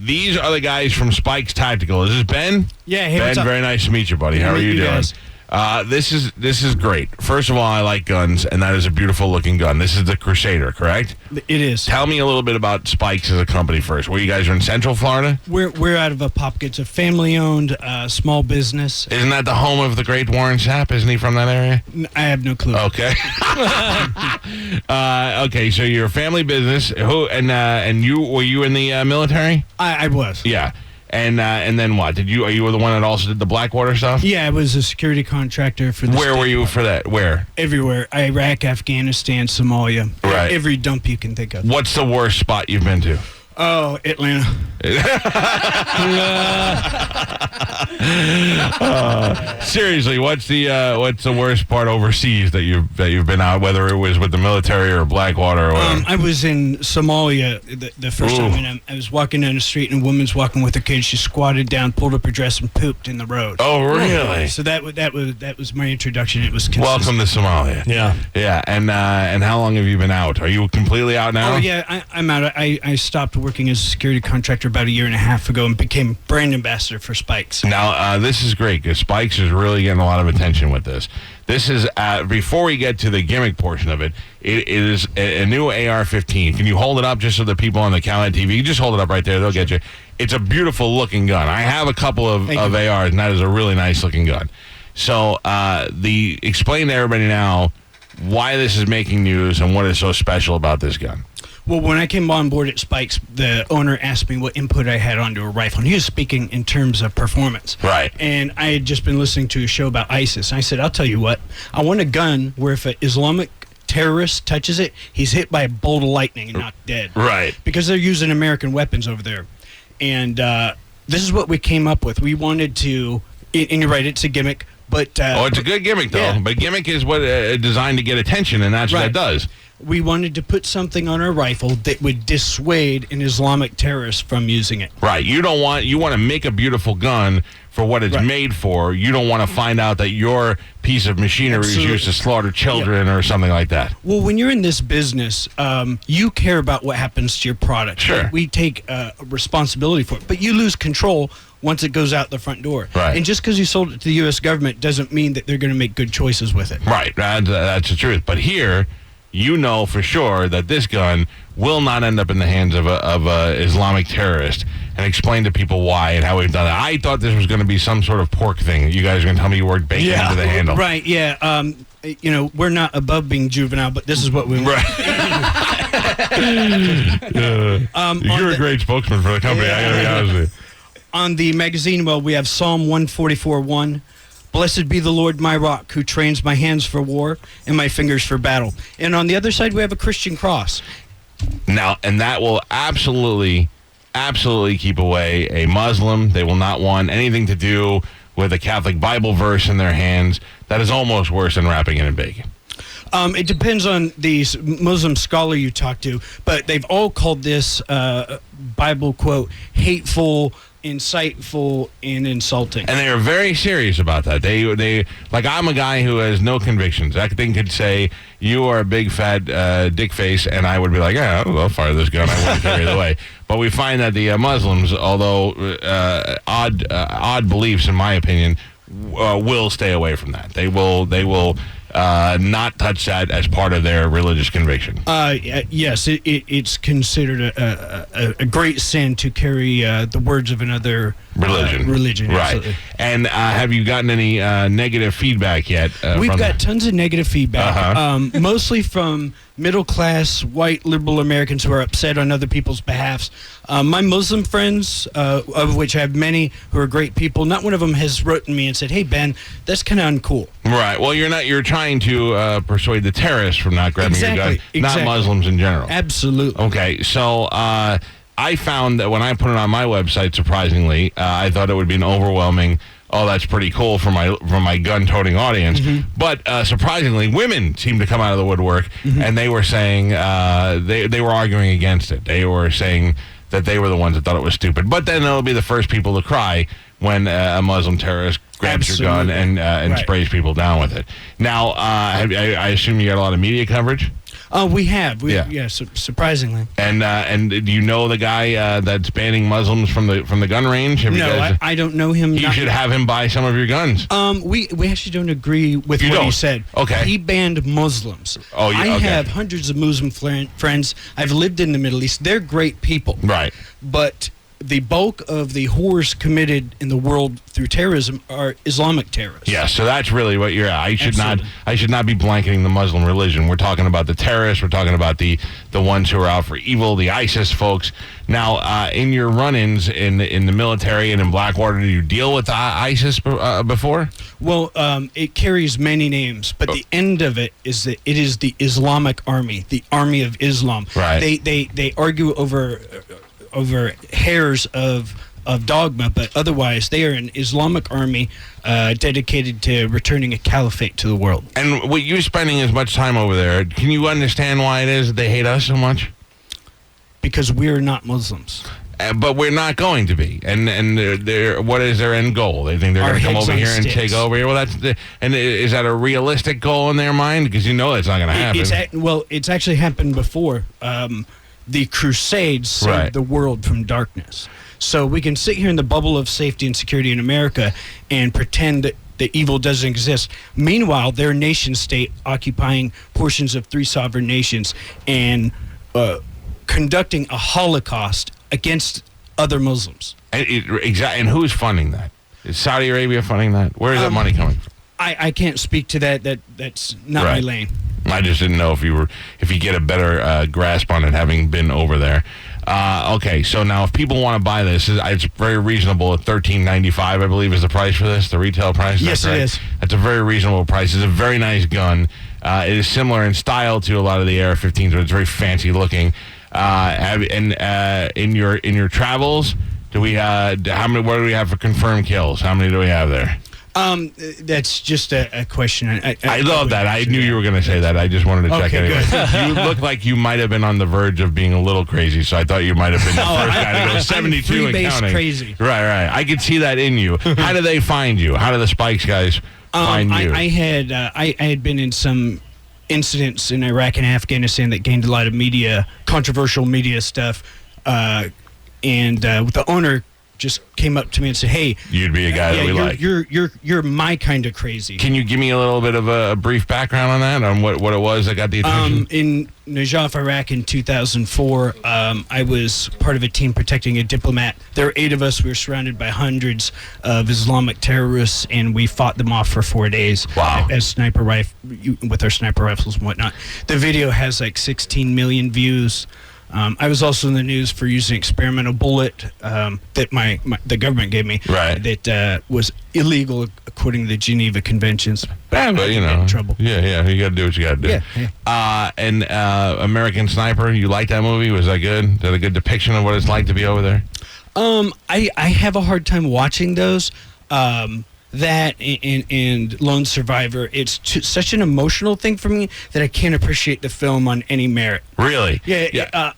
These are the guys from Spikes Tactical. Is this Ben? Yeah, hey, Ben, what's up? very nice to meet you, buddy. How are you doing? Guys. This is great. First of all, I like guns, and that is a beautiful looking gun. This is the Crusader, correct? It is. Tell me a little bit about Spikes as a company first. Where you guys are in Central Florida? We're out of Apopka. It's a family-owned small business. Isn't that the home of the great Warren Sapp? Isn't he from that area? I have no clue. Okay. Okay, so you're a family business. And you were you in the military? I was. Yeah. And then what? Are you the one that also did the Blackwater stuff? Yeah, I was a security contractor for the Where were you for that? Where? Everywhere. Iraq, Afghanistan, Somalia. Right. Every dump you can think of. What's the worst spot you've been to? Oh, Atlanta. Seriously, what's the worst part overseas that you've been out, whether it was with the military or Blackwater or whatever? I was in Somalia the first Ooh. time, and I was walking down the street, and a woman's walking with her kid. She squatted down, pulled up her dress, and pooped in the road. Oh, really? So that was my introduction. It was consistent. Welcome to Somalia. Yeah. And how long have you been out? Are you completely out now? Oh yeah, I'm out. I stopped working as a security contractor about a year and a half ago and became brand ambassador for Spikes. Now, this is great because Spikes is really getting a lot of attention with this. This is, before we get to the gimmick portion of it, it is a new AR-15. Can you hold it up just so the people on the Calta TV, just hold it up right there, they'll get you. It's a beautiful looking gun. I have a couple of ARs, and that is a really nice looking gun. So, explain to everybody now why this is making news and what is so special about this gun. Well, when I came on board at Spikes, the owner asked me what input I had onto a rifle. And he was speaking in terms of performance. Right. And I had just been listening to a show about ISIS. And I said, I'll tell you what, I want a gun where if an Islamic terrorist touches it, he's hit by a bolt of lightning and not dead. Right. Because they're using American weapons over there. And this is what we came up with. We wanted to, and you're right, it's a gimmick. But it's a good gimmick, though. Yeah. But gimmick is what designed to get attention, and that's what it does. We wanted to put something on our rifle that would dissuade an Islamic terrorist from using it. Right. You want to make a beautiful gun for what it's made for. You don't want to find out that your piece of machinery is used to slaughter children or something like that. Well, when you're in this business, you care about what happens to your product. Sure. Right? We take responsibility for it, but you lose control once it goes out the front door. Right. And just because you sold it to the U.S. government doesn't mean that they're going to make good choices with it. Right. That's the truth. But here, you know for sure that this gun will not end up in the hands of a Islamic terrorist. And explain to people why and how we've done it. I thought this was going to be some sort of pork thing. You guys are going to tell me you worked bacon into the handle. Right, yeah. We're not above being juvenile, but this is what we want. Right. You're a great spokesman for the company, I got to be honest with you. On the magazine, we have Psalm 144:1. Blessed be the Lord my rock, who trains my hands for war and my fingers for battle. And on the other side, we have a Christian cross. Now, and that will absolutely keep away a Muslim. They will not want anything to do with a Catholic Bible verse in their hands. That is almost worse than wrapping it in bacon. It depends on the Muslim scholar you talk to, but they've all called this Bible quote hateful, insightful, and insulting. And they are very serious about that. They like, I'm a guy who has no convictions. That thing could say, you are a big fat dick face, and I would be like, yeah, I'll fire this gun. I wouldn't carry it away. But we find that the Muslims, although odd beliefs in my opinion, will stay away from that. They will not touch that as part of their religious conviction. Yes, it's considered a great sin to carry the words of another religion. Right. Absolutely. And have you gotten any negative feedback yet? We've got tons of negative feedback, mostly from middle-class, white, liberal Americans who are upset on other people's behalfs. My Muslim friends, of which I have many who are great people, not one of them has written me and said, hey, Ben, that's kind of uncool. Right. Well, you're trying to persuade the terrorists from not grabbing your gun, not Muslims in general. Absolutely. Okay, so I found that when I put it on my website, surprisingly, I thought it would be an overwhelming, oh, that's pretty cool for my gun-toting audience. Mm-hmm. But surprisingly, women seemed to come out of the woodwork, and they were saying, they were arguing against it. They were saying that they were the ones that thought it was stupid. But then they'll be the first people to cry when a Muslim terrorist grabs your gun and sprays people down with it. Now, I assume you got a lot of media coverage? We have. Surprisingly. And do you know the guy that's banning Muslims from the gun range? I don't know him. You should have him buy some of your guns. We actually don't agree with what he said. Okay. He banned Muslims. Oh, yeah. I have hundreds of Muslim friends. I've lived in the Middle East. They're great people. Right. But the bulk of the horrors committed in the world through terrorism are Islamic terrorists. Yeah, so that's really what you're at. I should not be blanketing the Muslim religion. We're talking about the terrorists. We're talking about the ones who are out for evil, the ISIS folks. Now, in your run-ins in the military and in Blackwater, did you deal with ISIS before? Well, it carries many names, but the end of it is that it is the Islamic Army, the Army of Islam. Right. They argue over hairs of dogma, but otherwise they are an Islamic army dedicated to returning a caliphate to the world. And with you spending as much time over there, can you understand why it is that they hate us so much? Because we're not Muslims. But we're not going to be. And what is their end goal? They think they're going to come over here and take over here. Well, is that a realistic goal in their mind? Because you know that's not going to happen. It's actually happened before. The Crusades saved the world from darkness. So we can sit here in the bubble of safety and security in America and pretend that the evil doesn't exist. Meanwhile, they're a nation state occupying portions of 3 sovereign nations and conducting a Holocaust against other Muslims. And who's funding that? Is Saudi Arabia funding that? Where is that money coming from? I can't speak to that. That's not my lane. I just didn't know if you get a better grasp on it having been over there. Okay, so now if people want to buy this, it's very reasonable at $13.95, I believe, is the price for this, the retail price. Yes, it is. That's a very reasonable price. It's a very nice gun. It is similar in style to a lot of the AR-15s, but it's very fancy looking. In your travels, do we what do we have for confirmed kills? How many do we have there? That's just a question. I love that. I knew you were going to say that. I just wanted to check anyway. You look like you might have been on the verge of being a little crazy, so I thought you might have been the first guy to go 72 and counting. Crazy. Right. I could see that in you. How do they find you? How do the Spikes guys find you? I had been in some incidents in Iraq and Afghanistan that gained a lot of controversial media stuff, and the owner just came up to me and said, "Hey, you'd be a guy that we like. You're my kind of crazy." Can you give me a little bit of a brief background on that, on what it was that got the attention? In Najaf, Iraq, in 2004, I was part of a team protecting a diplomat. There were 8 of us. We were surrounded by hundreds of Islamic terrorists, and we fought them off for 4 days. Wow! As with our sniper rifles and whatnot. The video has like 16 million views. I was also in the news for using an experimental bullet that the government gave me that was illegal according to the Geneva Conventions. But you know, in trouble. Yeah, you got to do what you got to do. Yeah. And American Sniper, you like that movie? Was that good? Is that a good depiction of what it's like to be over there? I have a hard time watching those. That and Lone Survivor, it's such an emotional thing for me that I can't appreciate the film on any merit. Really? Yeah.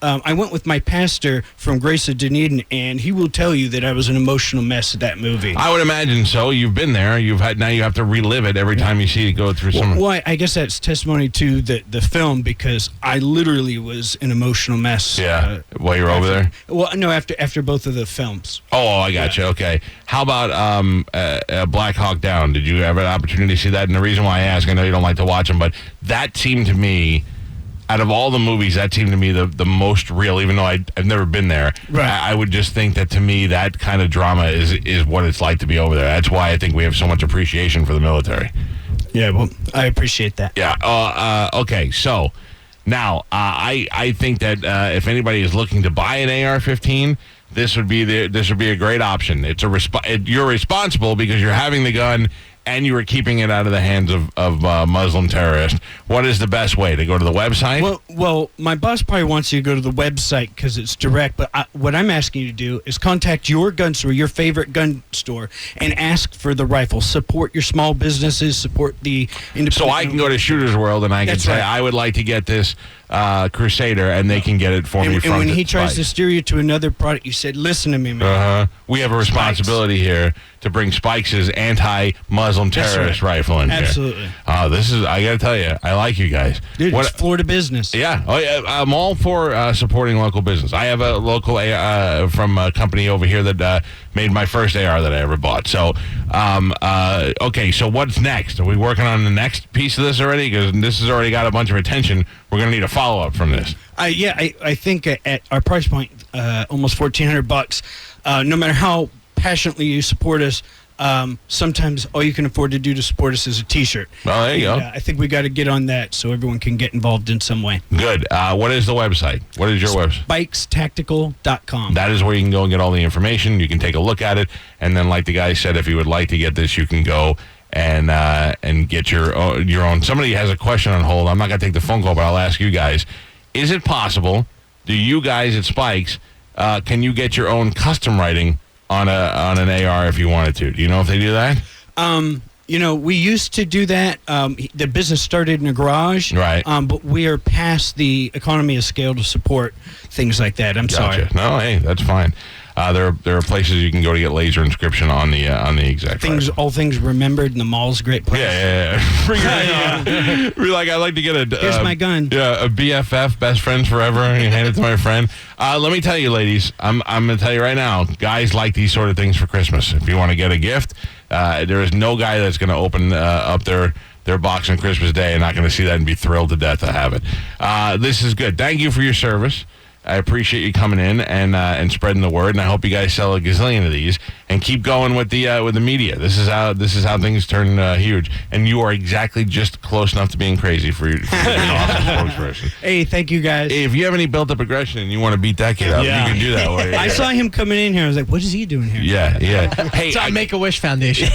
I went with my pastor from Grace of Dunedin, and he will tell you that I was an emotional mess at that movie. I would imagine so. You've been there. Now you have to relive it every time you see it go through some. Well, I guess that's testimony to the film, because I literally was an emotional mess. Yeah. While you were over there. Well, no, after both of the films. Oh, I got you. Okay. How about Black Hawk Down? Did you have an opportunity to see that? And the reason why I ask, I know you don't like to watch them, but that seemed to me, out of all the movies, that seemed to me the most real, even though I've never been there. Right. I would just think that, to me, that kind of drama is what it's like to be over there. That's why I think we have so much appreciation for the military. Yeah, well, I appreciate that. Yeah. Okay, so now I think that if anybody is looking to buy an AR-15, this would be a great option. You're responsible because you're having the gun and you were keeping it out of the hands of Muslim terrorists. What is the best way? To go to the website? Well, my boss probably wants you to go to the website because it's direct, but what I'm asking you to do is contact your gun store, your favorite gun store, and ask for the rifle. Support your small businesses, support the independent. So I can go to Shooter's World and I can say, I would like to get this Crusader, and they can get it for me from And when he tries to Spikes. steer you to another product, you said, listen to me, man. We have a responsibility here to bring Spikes' anti-Muslim That's terrorist right. rifle in Absolutely. here. This is, I got to tell you, I like you guys. Dude, it's Florida business. Yeah, I'm all for supporting local business. I have a local from a company over here that made my first AR that I ever bought. So, okay, so what's next? Are we working on the next piece of this already? Because this has already got a bunch of attention. We're going to need a follow-up from this. I think at our price point, almost $1,400, no matter how passionately you support us, sometimes all you can afford to do to support us is a T-shirt. Well, there you go. I think we got to get on that so everyone can get involved in some way. Good. What is the website? What is your website? Spikestactical.com. That is where you can go and get all the information. You can take a look at it, and then, like the guy said, if you would like to get this, you can go and get your own. Somebody has a question on hold. I'm not going to take the phone call, but I'll ask you guys. Is it possible, do you guys at Spikes, can you get your own custom writing on an AR if you wanted to? Do you know if they do that? We used to do that. The business started in a garage. Right. But we are past the economy of scale to support things like that. I'm sorry. No, hey, that's fine. There are places you can go to get laser inscription on the exact rifle. All things remembered, and the mall's a great place. Yeah. Bring it on. Be like, I'd like to get Here's my gun. Yeah, a BFF, best friends forever, and you hand it to my friend. Let me tell you, ladies, I'm going to tell you right now, guys like these sort of things for Christmas. If you want to get a gift, there is no guy that's going to open up their box on Christmas Day and not going to see that and be thrilled to death to have it. This is good. Thank you for your service. I appreciate you coming in and spreading the word, and I hope you guys sell a gazillion of these and keep going with the media. This is how things turn huge, and you are exactly just close enough to being crazy for your awesome spokesperson. Hey, thank you guys. If you have any built-up aggression and you want to beat that kid up, you can do that. I saw him coming in here. I was like, "What is he doing here?" Yeah. Hey, It's on Make-A-Wish Foundation.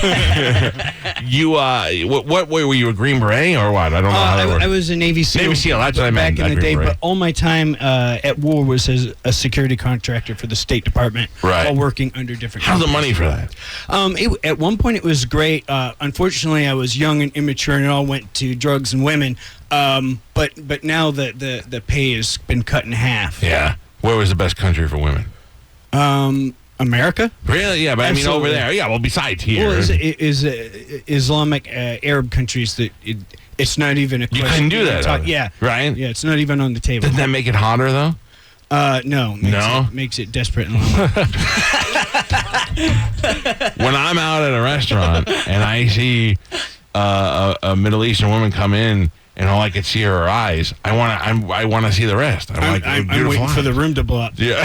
you what were you, a Green Beret or what? I don't know how that works. I was a Navy SEAL. Navy SEAL, that's what I meant. Back in the Green day, Beret. but all my time at war was as a security contractor for the State Department, Right. while working under different. How's the companies. money for that? At one point, it was great. Unfortunately, I was young and immature, and it all went to drugs and women. But now the pay has been cut in half. Yeah. Where was the best country for women? America. Really? Yeah, but Absolutely. I mean over there. Yeah, well, besides here. Well, is Islamic Arab countries that it's not even a You question. couldn't do that. Yeah. Right? Yeah, it's not even on the table. Doesn't that make it hotter, though? No. Makes it desperate and lonely. When I'm out at a restaurant and I see a Middle Eastern woman come in and all I could see are her eyes, I want to see the rest. I'm waiting for the room to blow up. Yeah.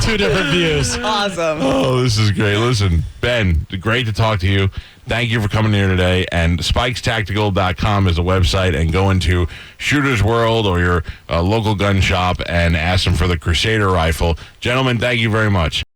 Two different views. Awesome. Oh, this is great. Listen, Ben, great to talk to you. Thank you for coming here today. And spikestactical.com is the website. And go into Shooter's World or your local gun shop and ask them for the Crusader rifle. Gentlemen, thank you very much.